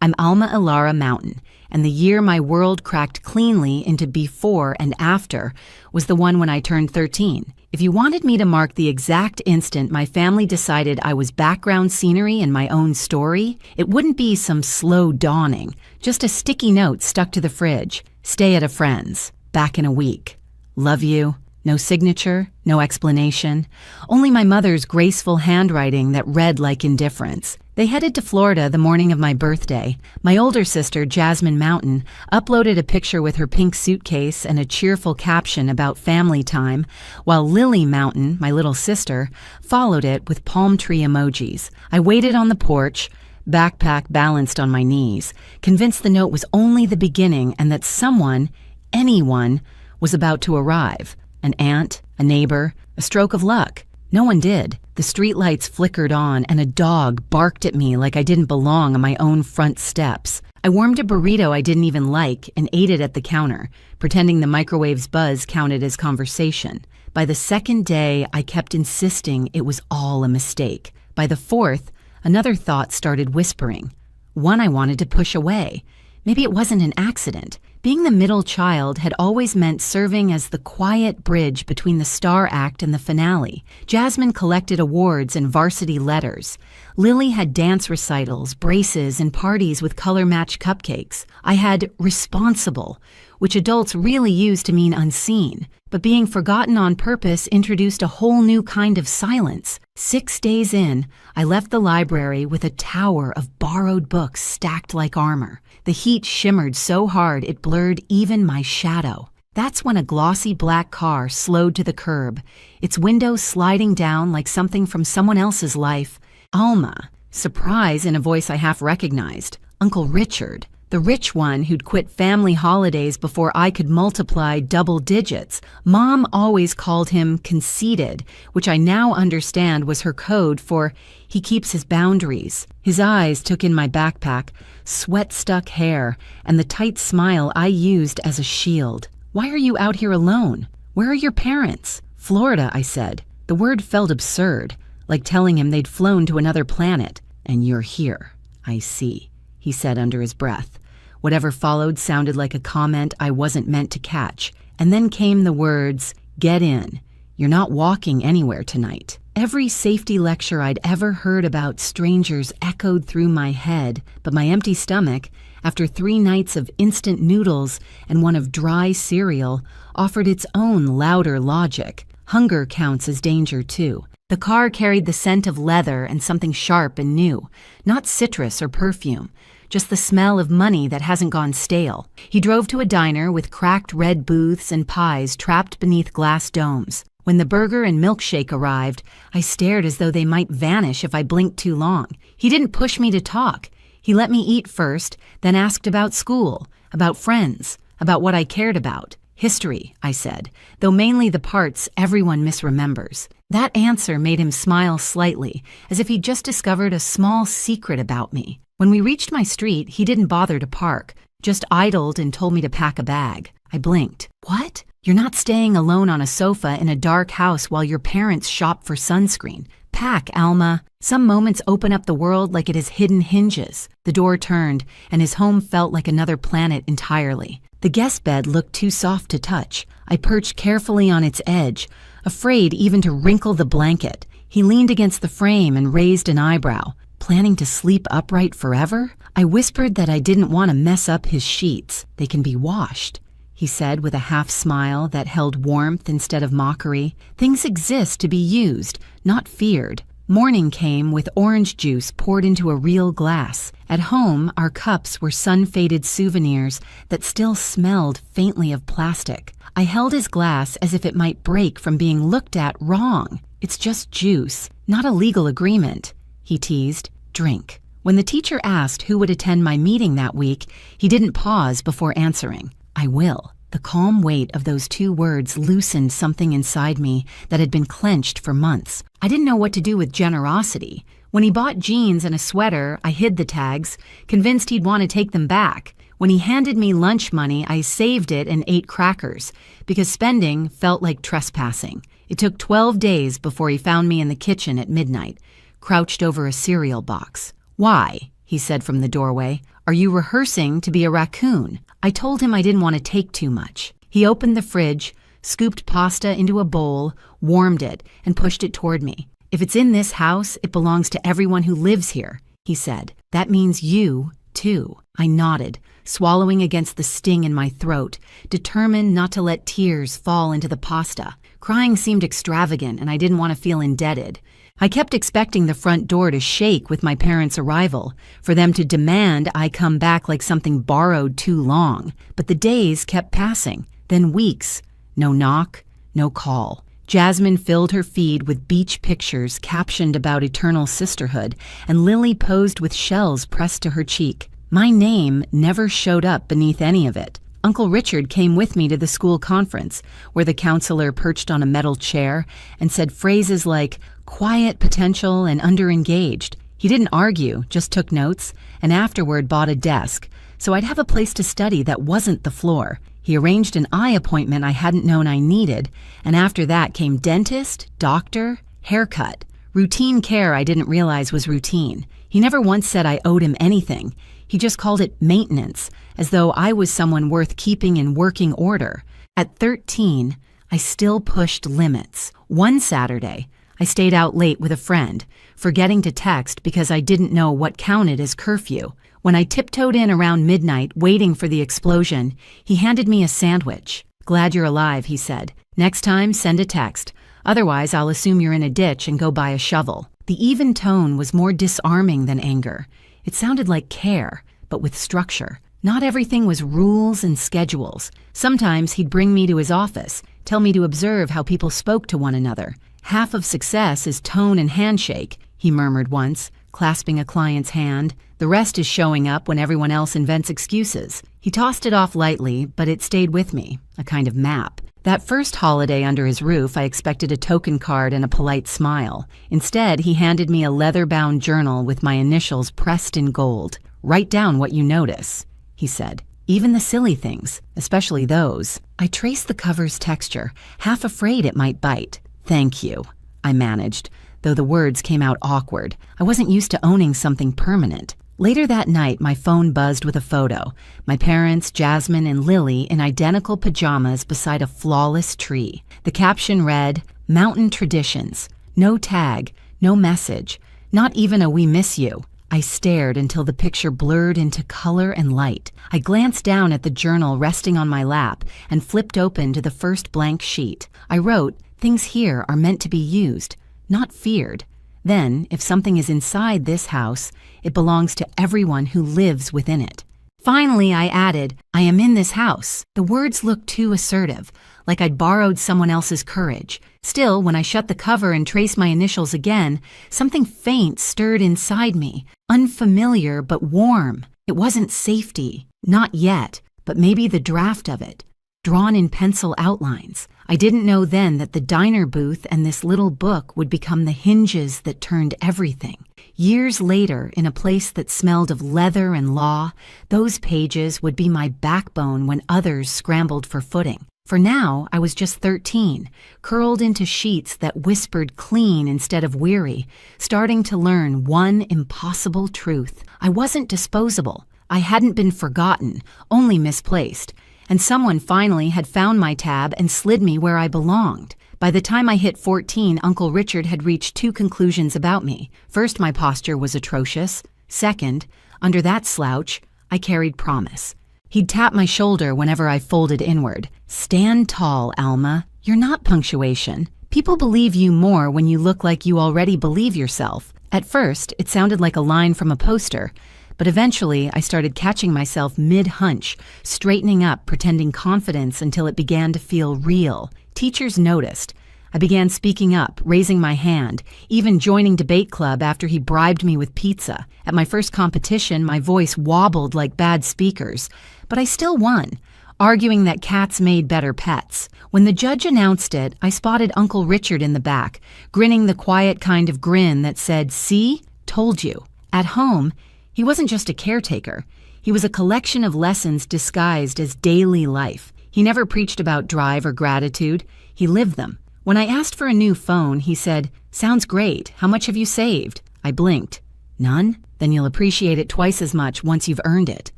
I'm Alma Ilara Mountain, and the year my world cracked cleanly into before and after was the one when I turned 13. If you wanted me to mark the exact instant my family decided I was background scenery in my own story, it wouldn't be some slow dawning, just a sticky note stuck to the fridge. Stay at a friend's. Back in a week. Love you. No signature, no explanation. Only my mother's graceful handwriting that read like indifference. They headed to Florida the morning of my birthday. My older sister, Jasmine Mountain, uploaded a picture with her pink suitcase and a cheerful caption about family time, while Lily Mountain, my little sister, followed it with palm tree emojis. I waited on the porch, backpack balanced on my knees, convinced the note was only the beginning and that someone, anyone, was about to arrive. An aunt, a neighbor, a stroke of luck. No one did. The streetlights flickered on and a dog barked at me like I didn't belong on my own front steps. I warmed a burrito I didn't even like and ate it at the counter, pretending the microwave's buzz counted as conversation. By the second day, I kept insisting it was all a mistake. By the fourth, another thought started whispering. One I wanted to push away. Maybe it wasn't an accident. Being the middle child had always meant serving as the quiet bridge between the star act and the finale. Jasmine collected awards and varsity letters. Lily had dance recitals, braces, and parties with color-matched cupcakes. I had responsible, which adults really use to mean unseen. But being forgotten on purpose introduced a whole new kind of silence. 6 days in, I left the library with a tower of borrowed books stacked like armor. The heat shimmered so hard it blurred even my shadow. That's when a glossy black car slowed to the curb, its window sliding down like something from someone else's life. Alma. Surprise in a voice I half recognized. Uncle Richard. The rich one who'd quit family holidays before I could multiply double digits. Mom always called him conceited, which I now understand was her code for he keeps his boundaries. His eyes took in my backpack, sweat-stuck hair, and the tight smile I used as a shield. Why are you out here alone? Where are your parents? Florida, I said. The word felt absurd, like telling him they'd flown to another planet. And you're here. I see, he said under his breath. Whatever followed sounded like a comment I wasn't meant to catch. And then came the words, "Get in. You're not walking anywhere tonight." Every safety lecture I'd ever heard about strangers echoed through my head, but my empty stomach, after 3 nights of instant noodles and one of dry cereal, offered its own louder logic. Hunger counts as danger, too. The car carried the scent of leather and something sharp and new, not citrus or perfume, just the smell of money that hasn't gone stale. He drove to a diner with cracked red booths and pies trapped beneath glass domes. When the burger and milkshake arrived, I stared as though they might vanish if I blinked too long. He didn't push me to talk. He let me eat first, then asked about school, about friends, about what I cared about. History, I said, though mainly the parts everyone misremembers. That answer made him smile slightly, as if he'd just discovered a small secret about me. When we reached my street, he didn't bother to park, just idled and told me to pack a bag. I blinked. What? You're not staying alone on a sofa in a dark house while your parents shop for sunscreen. Pack, Alma. Some moments open up the world like it has hidden hinges. The door turned, and his home felt like another planet entirely. The guest bed looked too soft to touch. I perched carefully on its edge, afraid even to wrinkle the blanket. He leaned against the frame and raised an eyebrow. Planning to sleep upright forever? I whispered that I didn't want to mess up his sheets. They can be washed, he said with a half smile that held warmth instead of mockery. Things exist to be used, not feared. Morning came with orange juice poured into a real glass. At home, our cups were sun-faded souvenirs that still smelled faintly of plastic. I held his glass as if it might break from being looked at wrong. It's just juice, not a legal agreement, he teased. Drink. When the teacher asked who would attend my meeting that week, he didn't pause before answering. I will. The calm weight of those 2 words loosened something inside me that had been clenched for months. I didn't know what to do with generosity. When he bought jeans and a sweater, I hid the tags, convinced he'd want to take them back. When he handed me lunch money, I saved it and ate crackers, because spending felt like trespassing. It took 12 days before he found me in the kitchen at midnight, crouched over a cereal box. "Why?" he said from the doorway. "Are you rehearsing to be a raccoon?" I told him I didn't want to take too much. He opened the fridge, scooped pasta into a bowl, warmed it, and pushed it toward me. "If it's in this house, it belongs to everyone who lives here," he said. "That means you, too." I nodded, swallowing against the sting in my throat, determined not to let tears fall into the pasta. Crying seemed extravagant, and I didn't want to feel indebted. I kept expecting the front door to shake with my parents' arrival, for them to demand I come back like something borrowed too long. But the days kept passing, then weeks. No knock, no call. Jasmine filled her feed with beach pictures captioned about eternal sisterhood, and Lily posed with shells pressed to her cheek. My name never showed up beneath any of it. Uncle Richard came with me to the school conference, where the counselor perched on a metal chair and said phrases like quiet potential and underengaged. He didn't argue, just took notes, and afterward bought a desk, so I'd have a place to study that wasn't the floor. He arranged an eye appointment I hadn't known I needed, and after that came dentist, doctor, haircut. Routine care I didn't realize was routine. He never once said I owed him anything. He just called it maintenance, as though I was someone worth keeping in working order. At 13, I still pushed limits. One Saturday, I stayed out late with a friend, forgetting to text because I didn't know what counted as curfew. When I tiptoed in around midnight, waiting for the explosion, he handed me a sandwich. "Glad you're alive," he said. "Next time, send a text. Otherwise, I'll assume you're in a ditch and go buy a shovel." The even tone was more disarming than anger. It sounded like care, but with structure. Not everything was rules and schedules. Sometimes he'd bring me to his office, tell me to observe how people spoke to one another. "Half of success is tone and handshake," he murmured once, clasping a client's hand. "The rest is showing up when everyone else invents excuses." He tossed it off lightly, but it stayed with me, a kind of map. That first holiday under his roof, I expected a token card and a polite smile. Instead, he handed me a leather-bound journal with my initials pressed in gold. "Write down what you notice," he said. "Even the silly things, especially those." I traced the cover's texture, half afraid it might bite. "Thank you," I managed, though the words came out awkward. I wasn't used to owning something permanent. Later that night, my phone buzzed with a photo. My parents, Jasmine and Lily, in identical pajamas beside a flawless tree. The caption read, "Mountain Traditions." No tag, no message, not even a "we miss you." I stared until the picture blurred into color and light. I glanced down at the journal resting on my lap and flipped open to the first blank sheet. I wrote, "Things here are meant to be used, not feared." Then, if something is inside this house, it belongs to everyone who lives within it. Finally, I added, "I am in this house." The words looked too assertive, like I'd borrowed someone else's courage. Still, when I shut the cover and traced my initials again, something faint stirred inside me, unfamiliar but warm. It wasn't safety, not yet, but maybe the draft of it, drawn in pencil outlines. I didn't know then that the diner booth and this little book would become the hinges that turned everything. Years later, in a place that smelled of leather and law, those pages would be my backbone when others scrambled for footing. For now, I was just 13, curled into sheets that whispered clean instead of weary, starting to learn one impossible truth. I wasn't disposable. I hadn't been forgotten, only misplaced. And someone finally had found my tab and slid me where I belonged. By the time I hit 14, Uncle Richard had reached two conclusions about me. First, my posture was atrocious. Second, under that slouch, I carried promise. He'd tap my shoulder whenever I folded inward. "Stand tall, Alma. You're not punctuation. People believe you more when you look like you already believe yourself." At first, it sounded like a line from a poster, but eventually I started catching myself mid-hunch, straightening up, pretending confidence until it began to feel real. Teachers noticed. I began speaking up, raising my hand, even joining debate club after he bribed me with pizza. At my first competition, my voice wobbled like bad speakers, but I still won, arguing that cats made better pets. When the judge announced it, I spotted Uncle Richard in the back, grinning the quiet kind of grin that said, "See? Told you." At home, he wasn't just a caretaker. He was a collection of lessons disguised as daily life. He never preached about drive or gratitude. He lived them. When I asked for a new phone, he said, "Sounds great. How much have you saved?" I blinked. "None?" Then you'll appreciate it twice as much once you've earned it.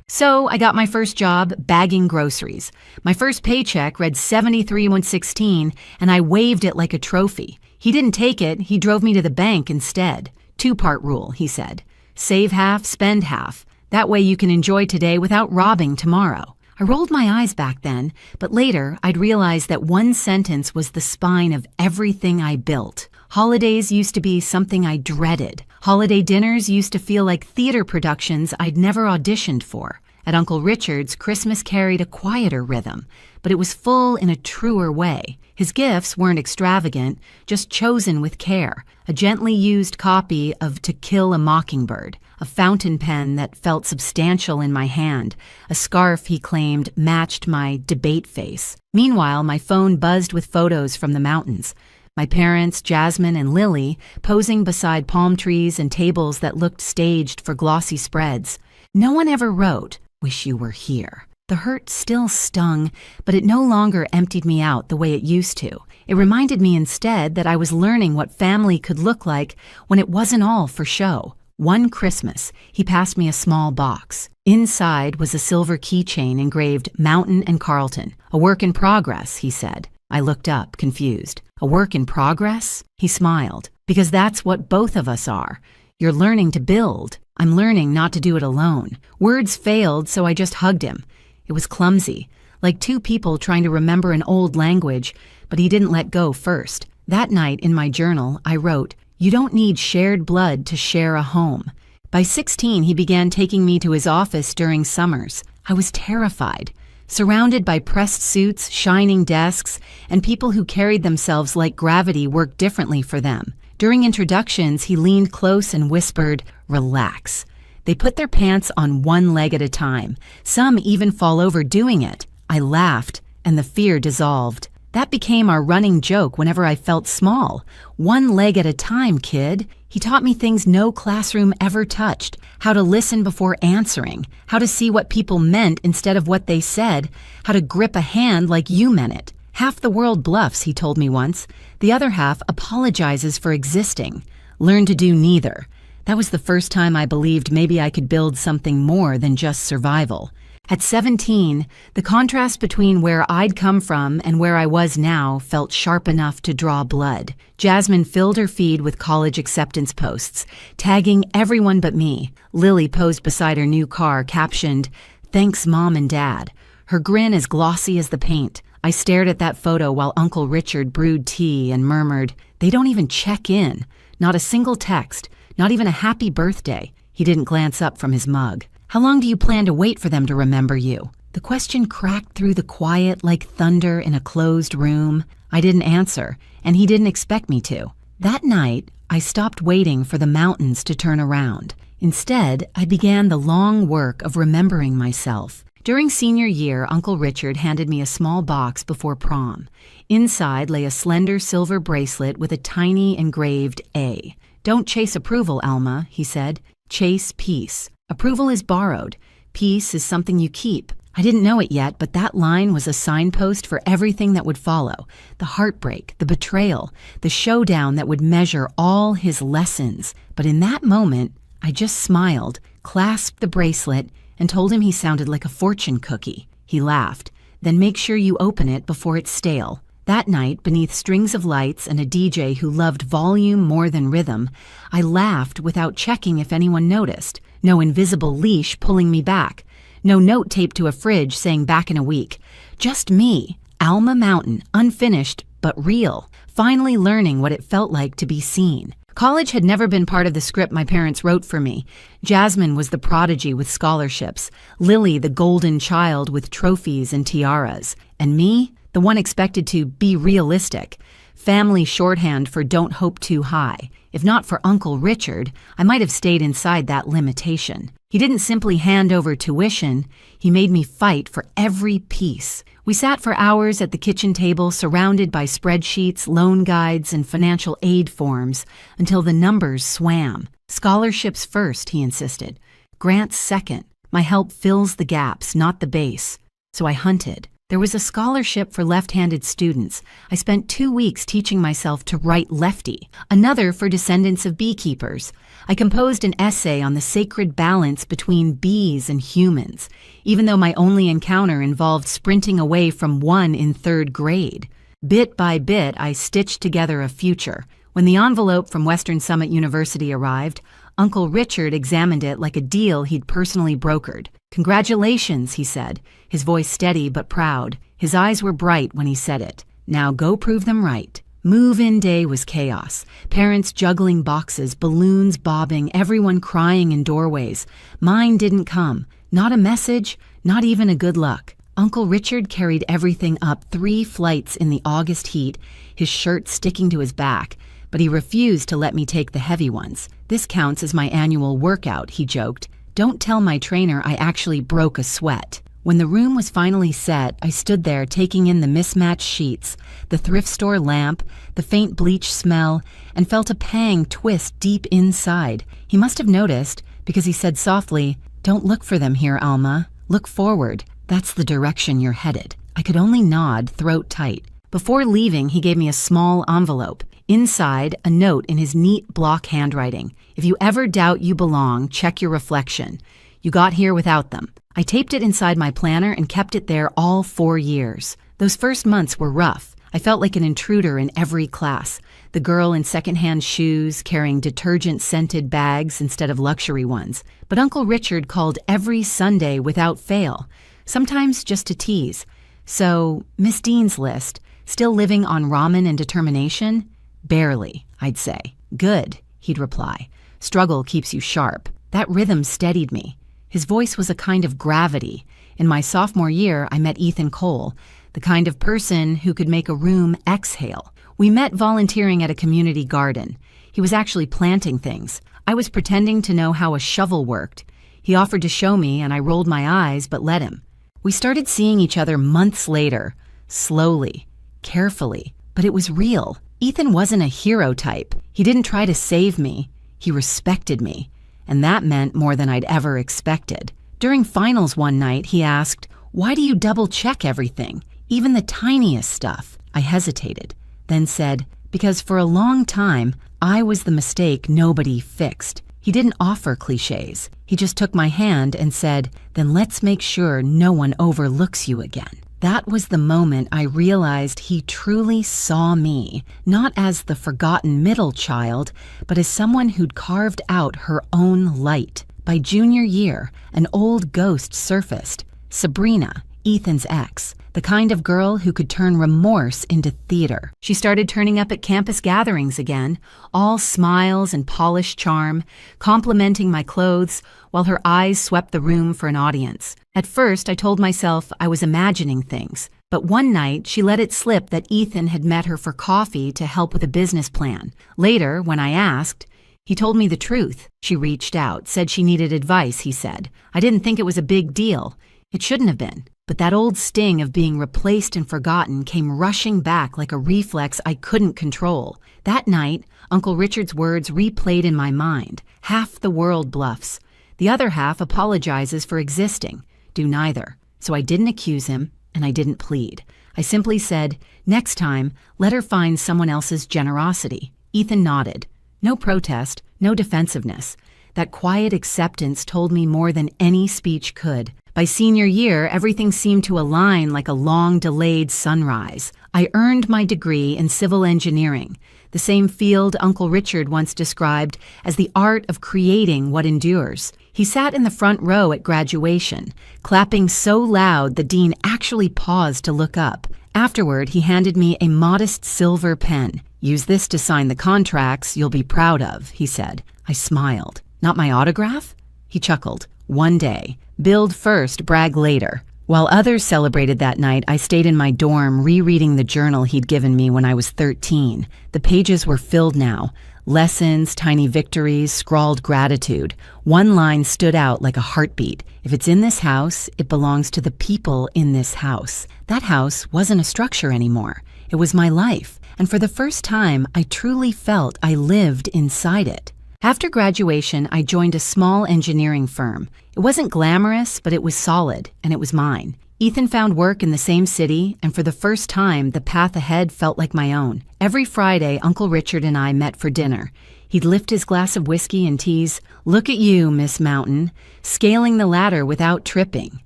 So I got my first job bagging groceries. My first paycheck read 73,116, and I waved it like a trophy. He didn't take it, he drove me to the bank instead. Two-part rule, he said. Save half, spend half. That way you can enjoy today without robbing tomorrow. I rolled my eyes back then, but later I'd realized that one sentence was the spine of everything I built. Holidays used to be something I dreaded. Holiday dinners used to feel like theater productions I'd never auditioned for. At Uncle Richard's, Christmas carried a quieter rhythm, but it was full in a truer way. His gifts weren't extravagant, just chosen with care. A gently used copy of To Kill a Mockingbird, a fountain pen that felt substantial in my hand, a scarf he claimed matched my debate face. Meanwhile, my phone buzzed with photos from the mountains. My parents, Jasmine and Lily, posing beside palm trees and tables that looked staged for glossy spreads. No one ever wrote, "Wish you were here." The hurt still stung, but it no longer emptied me out the way it used to. It reminded me instead that I was learning what family could look like when it wasn't all for show. One Christmas, he passed me a small box. Inside was a silver keychain engraved Mountain and Carlton. "A work in progress," he said. I looked up, confused. "A work in progress?" He smiled. "Because that's what both of us are. You're learning to build. I'm learning not to do it alone." Words failed, so I just hugged him. It was clumsy, like two people trying to remember an old language, but he didn't let go first. That night in my journal, I wrote, "You don't need shared blood to share a home." By 16, he began taking me to his office during summers. I was terrified. Surrounded by pressed suits, shining desks, and people who carried themselves like gravity worked differently for them. During introductions, he leaned close and whispered, "Relax." They put their pants on one leg at a time. Some even fall over doing it. I laughed, and the fear dissolved. That became our running joke whenever I felt small. "One leg at a time, kid." He taught me things no classroom ever touched. How to listen before answering. How to see what people meant instead of what they said. How to grip a hand like you meant it. Half the world bluffs, he told me once. The other half apologizes for existing. Learn to do neither. That was the first time I believed maybe I could build something more than just survival. At 17, the contrast between where I'd come from and where I was now felt sharp enough to draw blood. Jasmine filled her feed with college acceptance posts, tagging everyone but me. Lily posed beside her new car, captioned, "Thanks, Mom and Dad." Her grin as glossy as the paint. I stared at that photo while Uncle Richard brewed tea and murmured, "They don't even check in. Not a single text. Not even a happy birthday." He didn't glance up from his mug. "How long do you plan to wait for them to remember you?" The question cracked through the quiet like thunder in a closed room. I didn't answer, and he didn't expect me to. That night, I stopped waiting for the mountains to turn around. Instead, I began the long work of remembering myself. During senior year, Uncle Richard handed me a small box before prom. Inside lay a slender silver bracelet with a tiny engraved A. "Don't chase approval, Alma," he said. "Chase peace. Approval is borrowed. Peace is something you keep." I didn't know it yet, but that line was a signpost for everything that would follow. The heartbreak, the betrayal, the showdown that would measure all his lessons. But in that moment, I just smiled, clasped the bracelet, and told him he sounded like a fortune cookie. He laughed. "Then make sure you open it before it's stale." That night, beneath strings of lights and a DJ who loved volume more than rhythm, I laughed without checking if anyone noticed. No invisible leash pulling me back. No note taped to a fridge saying back in a week. Just me, Alma Mountain, unfinished but real, finally learning what it felt like to be seen. College had never been part of the script my parents wrote for me. Jasmine was the prodigy with scholarships, Lily the golden child with trophies and tiaras, and me, the one expected to be realistic. Family shorthand for don't hope too high. If not for Uncle Richard, I might have stayed inside that limitation. He didn't simply hand over tuition, he made me fight for every piece. We sat for hours at the kitchen table surrounded by spreadsheets, loan guides, and financial aid forms until the numbers swam. "Scholarships first," he insisted. "Grants second. My help fills the gaps, not the base." So I hunted. There was a scholarship for left-handed students. I spent 2 weeks teaching myself to write lefty, another for descendants of beekeepers. I composed an essay on the sacred balance between bees and humans, even though my only encounter involved sprinting away from one in 3rd grade. Bit by bit, I stitched together a future. When the envelope from Western Summit University arrived, Uncle Richard examined it like a deal he'd personally brokered. "Congratulations," he said, his voice steady but proud. His eyes were bright when he said it. "Now go prove them right." Move-in day was chaos. Parents juggling boxes, balloons bobbing, everyone crying in doorways. Mine didn't come. Not a message, not even a good luck. Uncle Richard carried everything up 3 flights in the August heat, his shirt sticking to his back, but he refused to let me take the heavy ones. "This counts as my annual workout," he joked. "Don't tell my trainer I actually broke a sweat." When the room was finally set, I stood there taking in the mismatched sheets, the thrift store lamp, the faint bleach smell, and felt a pang twist deep inside. He must have noticed, because he said softly, "Don't look for them here, Alma. Look forward. That's the direction you're headed." I could only nod, throat tight. Before leaving, he gave me a small envelope. Inside, a note in his neat block handwriting. "If you ever doubt you belong, check your reflection. You got here without them." I taped it inside my planner and kept it there all 4 years. Those first months were rough. I felt like an intruder in every class. The girl in secondhand shoes, carrying detergent-scented bags instead of luxury ones. But Uncle Richard called every Sunday without fail, sometimes just to tease. "So, Miss Dean's list, still living on ramen and determination?" "Barely," I'd say. "Good," he'd reply. "Struggle keeps you sharp." That rhythm steadied me. His voice was a kind of gravity. In my sophomore year, I met Ethan Cole, the kind of person who could make a room exhale. We met volunteering at a community garden. He was actually planting things. I was pretending to know how a shovel worked. He offered to show me, and I rolled my eyes but let him. We started seeing each other months later, slowly, carefully, but it was real. Ethan wasn't a hero type. He didn't try to save me. He respected me. And that meant more than I'd ever expected. During finals one night, he asked, "Why do you double-check everything, even the tiniest stuff?" I hesitated, then said, "Because for a long time, I was the mistake nobody fixed." He didn't offer cliches. He just took my hand and said, "Then let's make sure no one overlooks you again." That was the moment I realized he truly saw me, not as the forgotten middle child, but as someone who'd carved out her own light. By junior year, an old ghost surfaced, Sabrina, Ethan's ex, the kind of girl who could turn remorse into theater. She started turning up at campus gatherings again, all smiles and polished charm, complimenting my clothes, while her eyes swept the room for an audience. At first, I told myself I was imagining things, but one night she let it slip that Ethan had met her for coffee to help with a business plan. Later, when I asked, he told me the truth. She reached out, said she needed advice, he said. I didn't think it was a big deal. It shouldn't have been. But that old sting of being replaced and forgotten came rushing back like a reflex I couldn't control. That night, Uncle Richard's words replayed in my mind. Half the world bluffs. The other half apologizes for existing. Do neither. So I didn't accuse him, and I didn't plead. I simply said, "Next time, let her find someone else's generosity." Ethan nodded. No protest, no defensiveness. That quiet acceptance told me more than any speech could. By senior year, everything seemed to align like a long-delayed sunrise. I earned my degree in civil engineering, the same field Uncle Richard once described as the art of creating what endures. He sat in the front row at graduation, clapping so loud the dean actually paused to look up. Afterward, he handed me a modest silver pen. "Use this to sign the contracts you'll be proud of," he said. I smiled. "Not my autograph?" He chuckled. "One day. Build first, brag later." While others celebrated that night, I stayed in my dorm rereading the journal he'd given me when I was 13. The pages were filled now. Lessons, tiny victories, scrawled gratitude. One line stood out like a heartbeat. "If it's in this house, it belongs to the people in this house." That house wasn't a structure anymore. It was my life. And for the first time, I truly felt I lived inside it. After graduation, I joined a small engineering firm. It wasn't glamorous, but it was solid, and it was mine. Ethan found work in the same city, and for the first time, the path ahead felt like my own. Every Friday, Uncle Richard and I met for dinner. He'd lift his glass of whiskey and tease, "Look at you, Miss Mountain, scaling the ladder without tripping."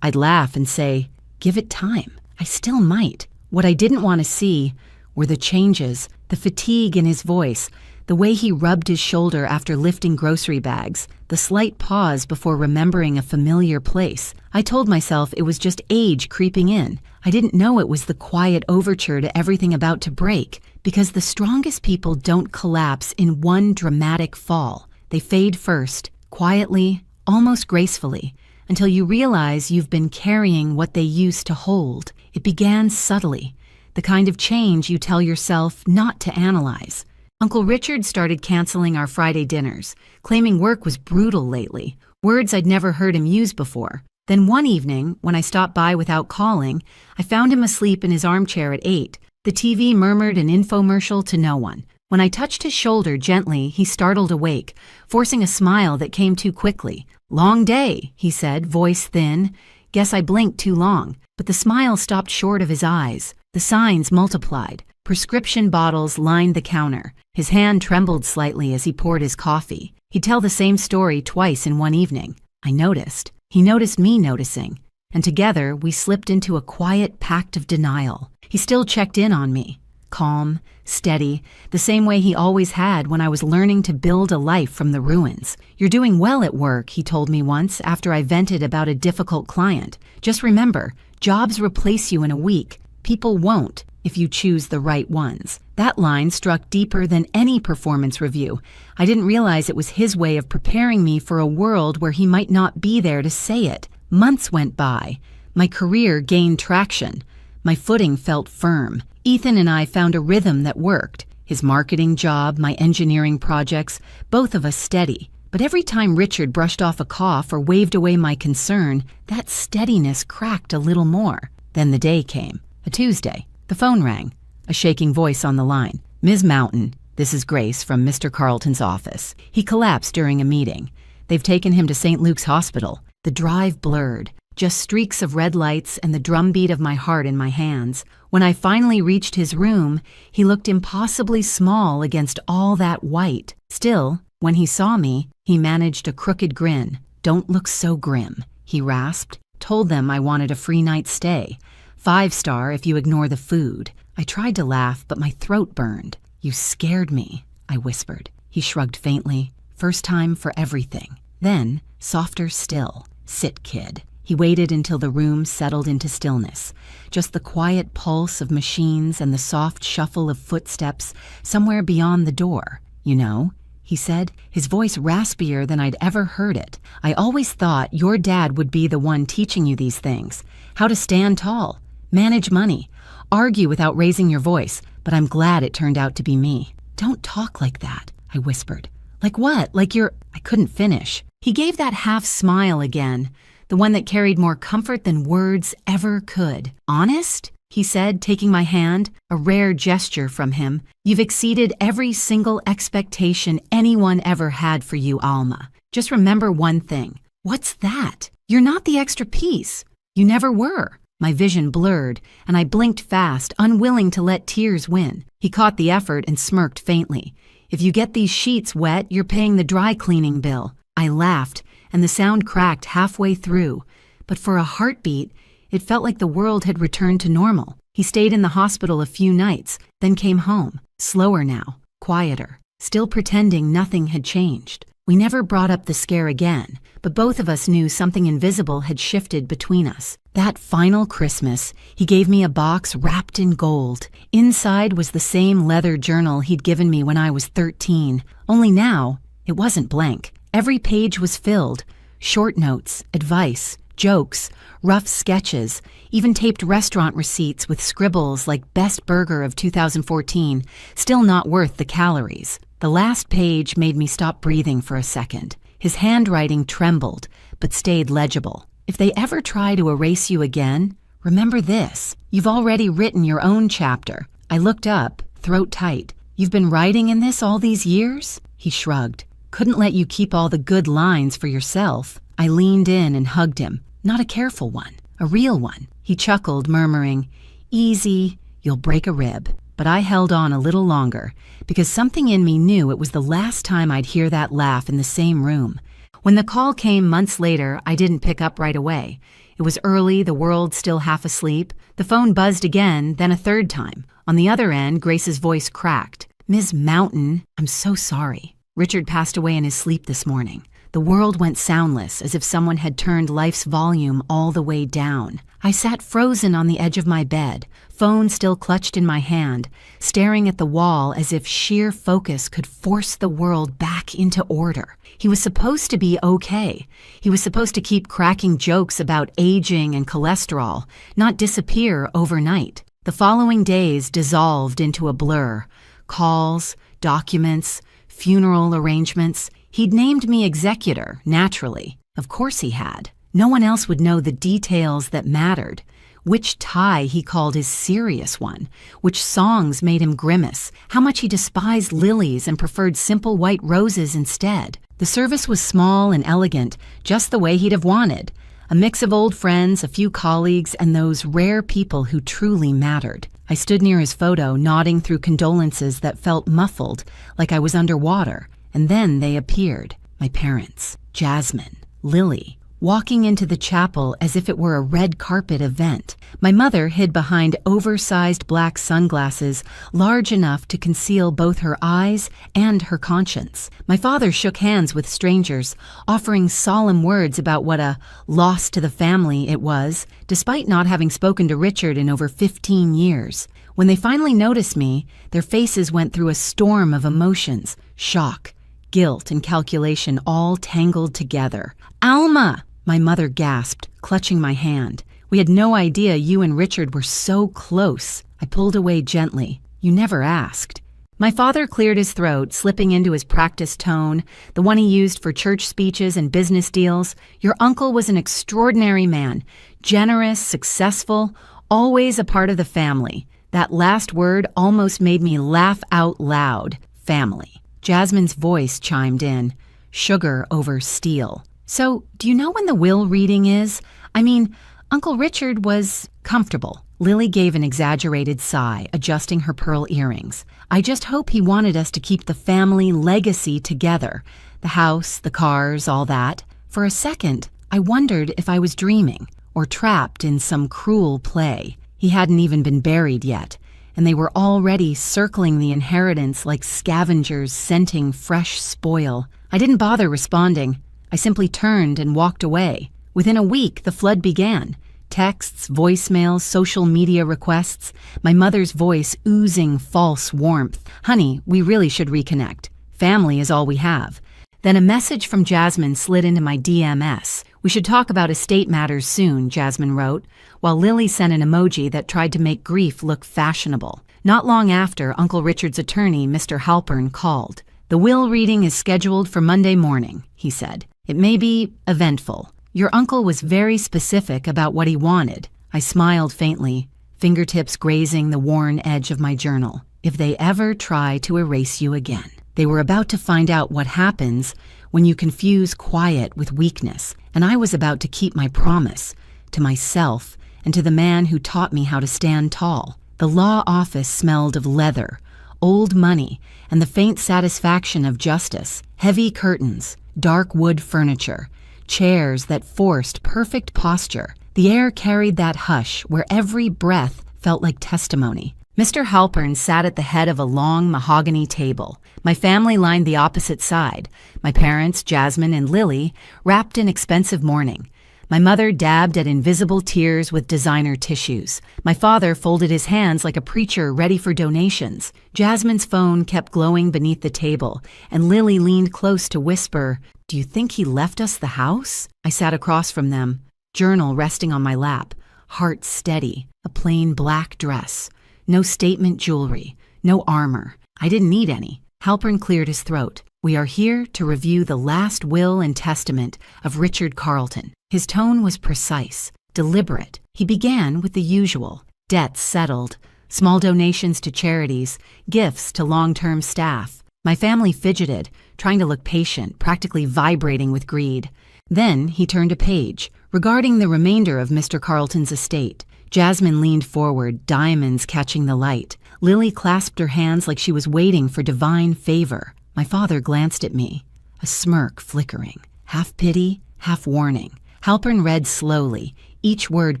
I'd laugh and say, "Give it time. I still might." What I didn't want to see were the changes, the fatigue in his voice, the way he rubbed his shoulder after lifting grocery bags, the slight pause before remembering a familiar place. I told myself it was just age creeping in. I didn't know it was the quiet overture to everything about to break, because the strongest people don't collapse in one dramatic fall. They fade first, quietly, almost gracefully, until you realize you've been carrying what they used to hold. It began subtly, the kind of change you tell yourself not to analyze. Uncle Richard started canceling our Friday dinners, claiming work was brutal lately, words I'd never heard him use before. Then one evening, when I stopped by without calling, I found him asleep in his armchair at 8. The TV murmured an infomercial to no one. When I touched his shoulder gently, he startled awake, forcing a smile that came too quickly. "Long day," he said, voice thin. Guess I blinked too long. But the smile stopped short of his eyes. The signs multiplied. Prescription bottles lined the counter. His hand trembled slightly as he poured his coffee. He'd tell the same story twice in one evening. I noticed. He noticed me noticing. And together, we slipped into a quiet pact of denial. He still checked in on me. Calm, steady, the same way he always had when I was learning to build a life from the ruins. "You're doing well at work," he told me once after I vented about a difficult client. "Just remember, jobs replace you in a week. People won't if you choose the right ones." That line struck deeper than any performance review. I didn't realize it was his way of preparing me for a world where he might not be there to say it. Months went by. My career gained traction. My footing felt firm. Ethan and I found a rhythm that worked. His marketing job, my engineering projects, both of us steady. But every time Richard brushed off a cough or waved away my concern, that steadiness cracked a little more. Then the day came. A Tuesday. The phone rang. A shaking voice on the line. "Ms. Mountain, this is Grace from Mr. Carlton's office. He collapsed during a meeting. They've taken him to St. Luke's Hospital." The drive blurred. Just streaks of red lights and the drumbeat of my heart in my hands. When I finally reached his room, he looked impossibly small against all that white. Still, when he saw me, he managed a crooked grin. "Don't look so grim," he rasped. "Told them I wanted a free night's stay. 5-star if you ignore the food." I tried to laugh, but my throat burned. "You scared me," I whispered. He shrugged faintly. "First time for everything." Then, softer still. "Sit, kid." He waited until the room settled into stillness, just the quiet pulse of machines and the soft shuffle of footsteps somewhere beyond the door. "You know," he said, his voice raspier than I'd ever heard it, "I always thought your dad would be the one teaching you these things. How to stand tall, manage money, argue without raising your voice, but I'm glad it turned out to be me." "Don't talk like that," I whispered. "Like what? Like you're—" I couldn't finish. He gave that half smile again, the one that carried more comfort than words ever could. "Honest?" he said, taking my hand, a rare gesture from him. "You've exceeded every single expectation anyone ever had for you, Alma. Just remember one thing." "What's that?" "You're not the extra piece. You never were." My vision blurred, and I blinked fast, unwilling to let tears win. He caught the effort and smirked faintly. "If you get these sheets wet, you're paying the dry cleaning bill." I laughed, and the sound cracked halfway through. But for a heartbeat, it felt like the world had returned to normal. He stayed in the hospital a few nights, then came home. Slower now, quieter, still pretending nothing had changed. We never brought up the scare again, but both of us knew something invisible had shifted between us. That final Christmas, he gave me a box wrapped in gold. Inside was the same leather journal he'd given me when I was 13. Only now, it wasn't blank. Every page was filled. Short notes, advice, jokes, rough sketches, even taped restaurant receipts with scribbles like "Best Burger of 2014, still not worth the calories." The last page made me stop breathing for a second. His handwriting trembled, but stayed legible. "If they ever try to erase you again, remember this. You've already written your own chapter." I looked up, throat tight. "You've been writing in this all these years?" He shrugged. "Couldn't let you keep all the good lines for yourself." I leaned in and hugged him. "Not a careful one." A real one. He chuckled, murmuring, "Easy, you'll break a rib." But I held on a little longer, because something in me knew it was the last time I'd hear that laugh in the same room. When the call came months later, I didn't pick up right away. It was early, the world still half asleep. The phone buzzed again, then a third time. On the other end, Grace's voice cracked. "Ms. Mountain, I'm so sorry. Richard passed away in his sleep this morning." The world went soundless, as if someone had turned life's volume all the way down. I sat frozen on the edge of my bed, phone still clutched in my hand, staring at the wall as if sheer focus could force the world back into order. He was supposed to be okay. He was supposed to keep cracking jokes about aging and cholesterol, not disappear overnight. The following days dissolved into a blur. Calls, documents, funeral arrangements. He'd named me executor, naturally. Of course he had. No one else would know the details that mattered. Which tie he called his serious one, which songs made him grimace, how much he despised lilies and preferred simple white roses instead. The service was small and elegant, just the way he'd have wanted. A mix of old friends, a few colleagues, and those rare people who truly mattered. I stood near his photo, nodding through condolences that felt muffled, like I was underwater. And then they appeared, my parents, Jasmine, Lily, walking into the chapel as if it were a red carpet event. My mother hid behind oversized black sunglasses, large enough to conceal both her eyes and her conscience. My father shook hands with strangers, offering solemn words about what a loss to the family it was, despite not having spoken to Richard in over 15 years. When they finally noticed me, their faces went through a storm of emotions, shock, guilt, and calculation all tangled together. "Alma!" my mother gasped, clutching my hand. "We had no idea you and Richard were so close." I pulled away gently. "You never asked." My father cleared his throat, slipping into his practiced tone, the one he used for church speeches and business deals. "Your uncle was an extraordinary man, generous, successful, always a part of the family." That last word almost made me laugh out loud. Family. Jasmine's voice chimed in. Sugar over steel. "So, do you know when the will reading is? I mean, Uncle Richard was comfortable." Lily gave an exaggerated sigh, adjusting her pearl earrings. "I just hope he wanted us to keep the family legacy together. The house, the cars, all that." For a second, I wondered if I was dreaming or trapped in some cruel play. He hadn't even been buried yet, and they were already circling the inheritance like scavengers scenting fresh spoil. I didn't bother responding. I simply turned and walked away. Within a week, the flood began. Texts, voicemails, social media requests, my mother's voice oozing false warmth. "Honey, we really should reconnect. Family is all we have." Then a message from Jasmine slid into my DMS. "We should talk about estate matters soon," Jasmine wrote, while Lily sent an emoji that tried to make grief look fashionable. Not long after, Uncle Richard's attorney, Mr. Halpern, called. "The will reading is scheduled for Monday morning," he said. "It may be eventful. Your uncle was very specific about what he wanted." I smiled faintly, fingertips grazing the worn edge of my journal. "If they ever try to erase you again." They were about to find out what happens when you confuse quiet with weakness, and I was about to keep my promise to myself and to the man who taught me how to stand tall. The law office smelled of leather, old money, and the faint satisfaction of justice. Heavy curtains, dark wood furniture, chairs that forced perfect posture. The air carried that hush where every breath felt like testimony. Mr. Halpern sat at the head of a long mahogany table. My family lined the opposite side. My parents, Jasmine and Lily, wrapped in expensive mourning. My mother dabbed at invisible tears with designer tissues. My father folded his hands like a preacher ready for donations. Jasmine's phone kept glowing beneath the table, and Lily leaned close to whisper, "Do you think he left us the house?" I sat across from them, journal resting on my lap, heart steady, a plain black dress. No statement jewelry, no armor. I didn't need any. Halpern cleared his throat. "We are here to review the last will and testament of Richard Carleton." His tone was precise, deliberate. He began with the usual. Debts settled, small donations to charities, gifts to long-term staff. My family fidgeted, trying to look patient, practically vibrating with greed. Then he turned a page, Regarding the remainder of Mr. Carlton's estate, Jasmine leaned forward, diamonds catching the light. Lily clasped her hands like she was waiting for divine favor. My father glanced at me, a smirk flickering, half pity, half warning. Halpern read slowly, each word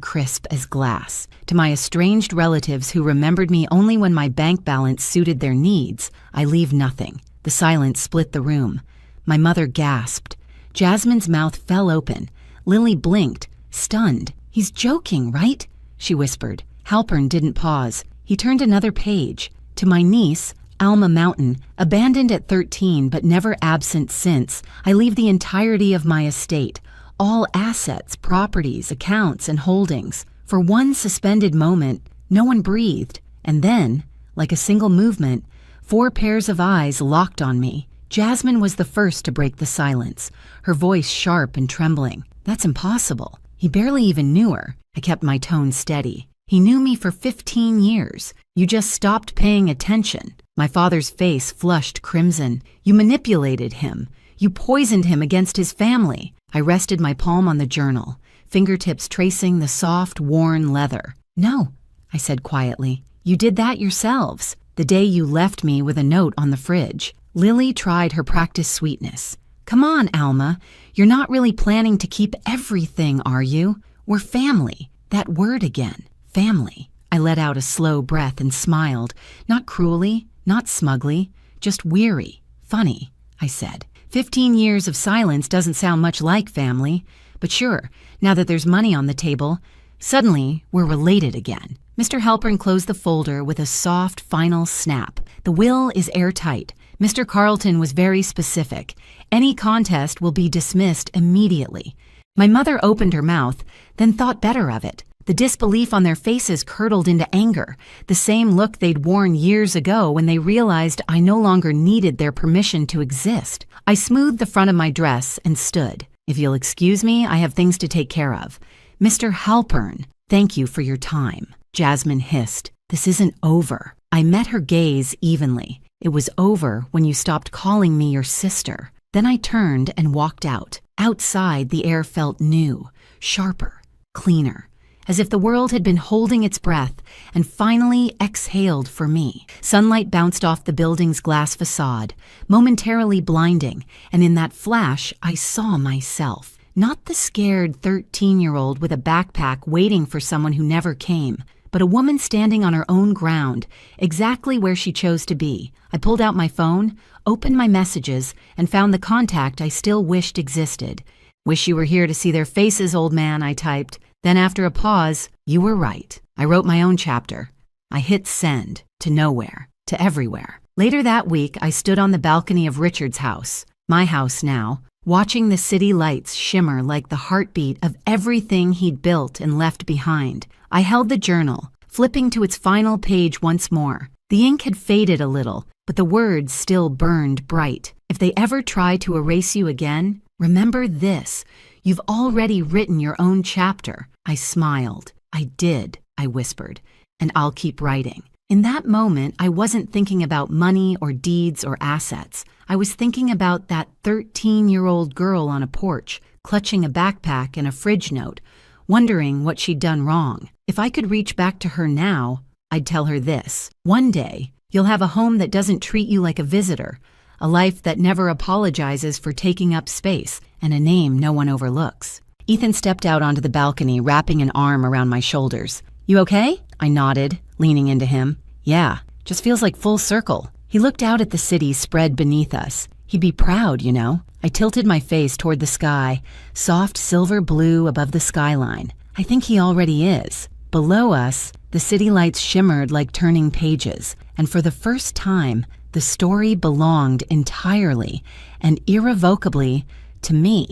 crisp as glass. To my estranged relatives who remembered me only when my bank balance suited their needs, I leave nothing. The silence split the room. My mother gasped. Jasmine's mouth fell open. Lily blinked, stunned. "He's joking, right?" she whispered. Halpern didn't pause. He turned another page. To my niece, Alma Mountain, abandoned at 13 but never absent since, I leave the entirety of my estate, all assets, properties, accounts, and holdings. For one suspended moment, no one breathed, and then, like a single movement, 4 pairs of eyes locked on me. Jasmine was the first to break the silence, her voice sharp and trembling. "That's impossible. He barely even knew her." I kept my tone steady. "He knew me for 15 years. You just stopped paying attention." My father's face flushed crimson. "You manipulated him. You poisoned him against his family." I rested my palm on the journal, fingertips tracing the soft, worn leather. "No," I said quietly. "You did that yourselves, the day you left me with a note on the fridge." Lily tried her practiced sweetness. "Come on, Alma. You're not really planning to keep everything, are you? We're family." That word again, family. I let out a slow breath and smiled, not cruelly, not smugly, just weary. "Funny," I said. 15 years of silence doesn't sound much like family, but sure, now that there's money on the table, suddenly we're related again. Mr. Halpern closed the folder with a soft, final snap. The will is airtight. Mr. Carlton was very specific. Any contest will be dismissed immediately. My mother opened her mouth, then thought better of it. The disbelief on their faces curdled into anger, the same look they'd worn years ago when they realized I no longer needed their permission to exist. I smoothed the front of my dress and stood. "If you'll excuse me, I have things to take care of." "Mr. Halpern, thank you for your time," Jasmine hissed. "This isn't over." I met her gaze evenly. "It was over when you stopped calling me your sister." Then I turned and walked out. Outside, the air felt new, sharper, cleaner, as if the world had been holding its breath and finally exhaled for me. Sunlight bounced off the building's glass facade, momentarily blinding, and in that flash, I saw myself. Not the scared 13-year-old with a backpack waiting for someone who never came, but a woman standing on her own ground, exactly where she chose to be. I pulled out my phone, opened my messages, and found the contact I still wished existed. "Wish you were here to see their faces, old man," I typed. Then after a pause, "You were right. I wrote my own chapter." I hit send, to nowhere, to everywhere. Later that week, I stood on the balcony of Richard's house, my house now, watching the city lights shimmer like the heartbeat of everything he'd built and left behind. I held the journal, flipping to its final page once more. The ink had faded a little, but the words still burned bright. "If they ever try to erase you again, remember this. You've already written your own chapter." I smiled. "I did," I whispered, "and I'll keep writing." In that moment, I wasn't thinking about money or deeds or assets. I was thinking about that 13-year-old girl on a porch, clutching a backpack and a fridge note, wondering what she'd done wrong. If I could reach back to her now, I'd tell her this: one day, you'll have a home that doesn't treat you like a visitor, a life that never apologizes for taking up space, and a name no one overlooks. Ethan stepped out onto the balcony, wrapping an arm around my shoulders. "You okay?" I nodded, leaning into him. "Yeah, just feels like full circle." He looked out at the city spread beneath us. He'd be proud, you know. I tilted my face toward the sky, soft silver blue above the skyline. I think he already is. Below us, the city lights shimmered like turning pages, and for the first time, the story belonged entirely and irrevocably to me.